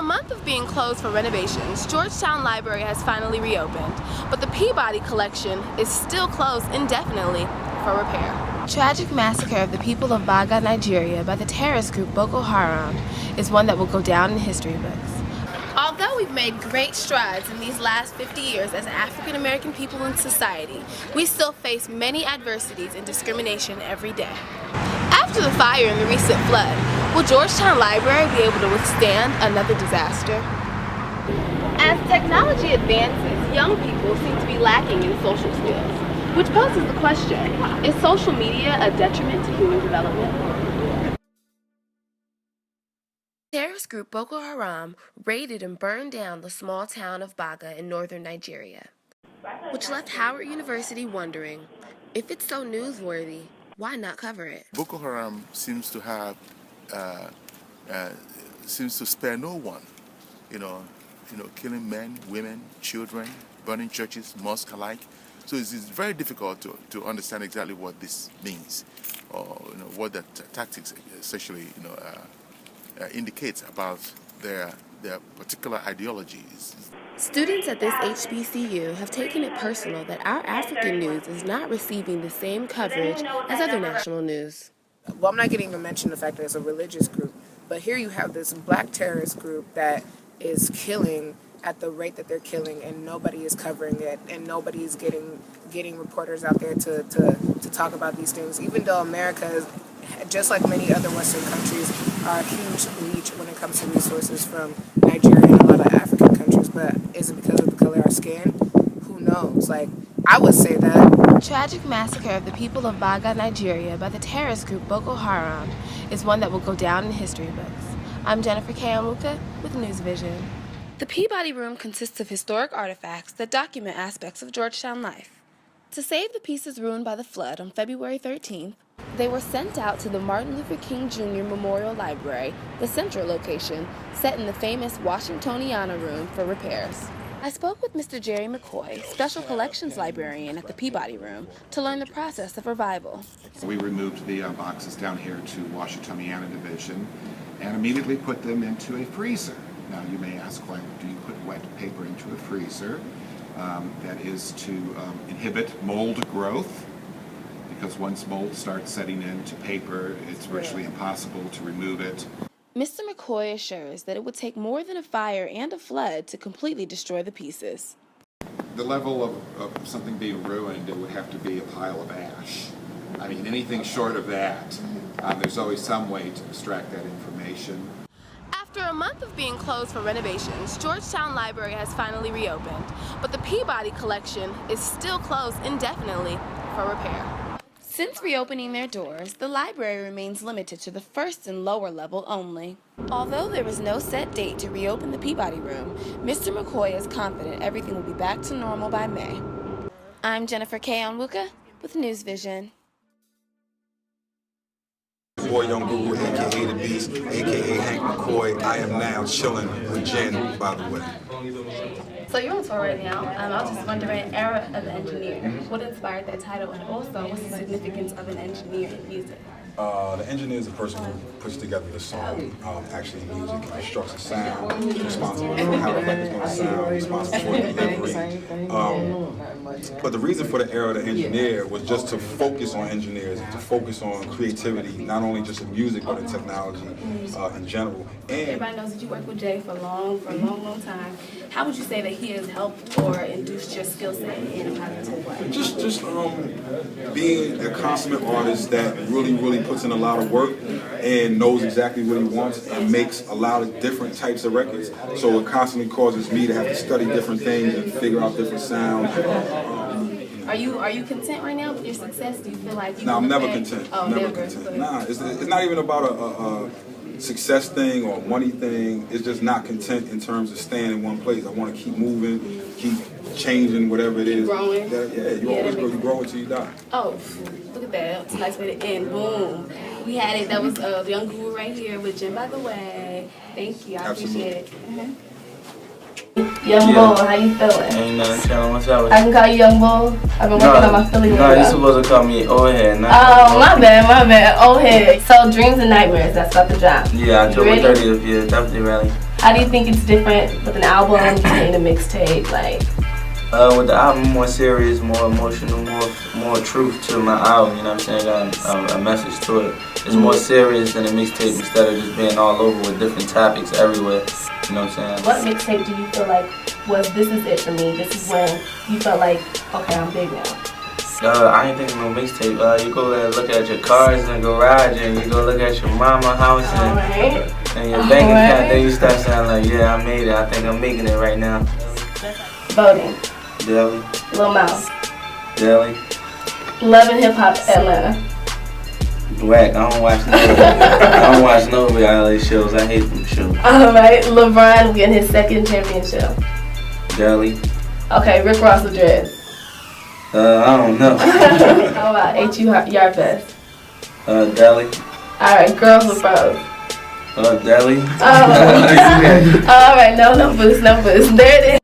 a month of being closed for renovations, Georgetown Library has finally reopened, but the Peabody Collection is still closed indefinitely for repair. Tragic massacre of the people of Baga, Nigeria by the terrorist group Boko Haram is one that will go down in history books. Although we've made great strides in these last 50 years as African American people in society, we still face many adversities and discrimination every day. After the fire and the recent flood, will Georgetown Library be able to withstand another disaster? As technology advances, young people seem to be lacking in social skills, which poses the question, is social media a detriment to human development? Terrorist group Boko Haram raided and burned down the small town of Baga in northern Nigeria, which left Howard University wondering, if it's so newsworthy, why not cover it? Boko Haram seems to have, seems to spare no one, killing men, women, children, burning churches, mosques alike. So it's very difficult to understand exactly what this means, or what the tactics essentially indicates about their particular ideologies. Students at this HBCU have taken it personal that our African news is not receiving the same coverage as other national news. Well, I'm not going to even mention the fact that it's a religious group, but here you have this black terrorist group that is killing at the rate that they're killing, and nobody is covering it, and nobody is getting reporters out there to talk about these things, even though America is, just like many other Western countries, are a huge leech when it comes to resources from Nigeria and a lot of African countries. But is it because of the color of our skin? Who knows? I would say that. Tragic massacre of the people of Baga, Nigeria by the terrorist group Boko Haram is one that will go down in history books. I'm Jennifer K. Onwuka with News Vision. The Peabody Room consists of historic artifacts that document aspects of Georgetown life. To save the pieces ruined by the flood on February 13th, they were sent out to the Martin Luther King Jr. Memorial Library, the central location, set in the famous Washingtoniana Room, for repairs. I spoke with Mr. Jerry McCoy, Special Collections Librarian at the Peabody Room, to learn the process of revival. We removed the boxes down here to Washingtoniana Division and immediately put them into a freezer. Now you may ask, why do you put wet paper into a freezer? That is to inhibit mold growth, because once mold starts setting into paper, it's virtually impossible to remove it. Mr. McCoy assures that it would take more than a fire and a flood to completely destroy the pieces. The level of something being ruined, it would have to be a pile of ash. I mean, anything short of that, there's always some way to extract that information. After a month of being closed for renovations, Georgetown Library has finally reopened, but the Peabody Collection is still closed indefinitely for repair. Since reopening their doors, the library remains limited to the first and lower level only. Although there is no set date to reopen the Peabody Room, Mr. McCoy is confident everything will be back to normal by May. I'm Jennifer K. Onwuka with News Vision. Boy Young Guru, aka The Beast, aka Hank McCoy. I am now chilling with Jen, by the way. So you're on tour right now. I was just wondering, Era of the Engineer, what inspired that title, and also what's the significance of an engineer in music? The engineer is the person who puts together the song, actually music, constructs the sound, responsible for how the record's going to sound, responsible for the delivery. But the reason for the era of the engineer was just to focus on engineers, to focus on creativity, not only just in music, but in technology in general. And everybody knows that you work with Jay for a long time. How would you say that he has helped or induced your skill set in a positive way? Just being a consummate artist that really puts in a lot of work and knows exactly what he wants and makes a lot of different types of records. So it constantly causes me to have to study different things and figure out different sounds. Are you content right now with your success? Do you feel like you? No, I'm never content. Oh, never content. Nah, it's not even about a success thing or a money thing. It's just not content in terms of staying in one place. I want to keep moving, keep changing whatever it is. Growing. You always grow. You grow until you die. Oh, look at that. It's a nice way to end. Boom. We had it. That was the Young Guru right here with Jim, by the way. Thank you. I appreciate it. Young Bull, how you feeling? Ain't nothing chilling. What's up with I can call you Young Bull. I've been working on my Philly. No, you're supposed to call me Old Head. Oh, my bad. Old Head. So, Dreams and Nightmares, that's about the job. Yeah, October 30th, yeah, definitely ready. How do you think it's different with an album and a mixtape? Like, With the album, more serious, more emotional, more truth to my album. You know what I'm saying? Got a message to it. It's more serious than a mixtape instead of just being all over with different topics everywhere. You know what I'm saying? what mixtape do you feel like was this is it for me? This is when you felt like, okay, I'm big now. I ain't thinking no mixtape. You go and look at your cars in the garage, and you go look at your mama house and your bank account. Then you start saying like, yeah, I made it. I think I'm making it right now. Voting. Daily, Lil Mouse. daily, Love and Hip Hop Atlanta. whack. I don't watch no. I don't watch no reality shows. I hate them shows. Alright, LeBron getting his second championship. Daily. Okay, Rick Ross with dreads. I don't know. How about H.U. Yardfest? Daily. Alright, Girls with Pros. Daily. Alright, no numbers. There it is.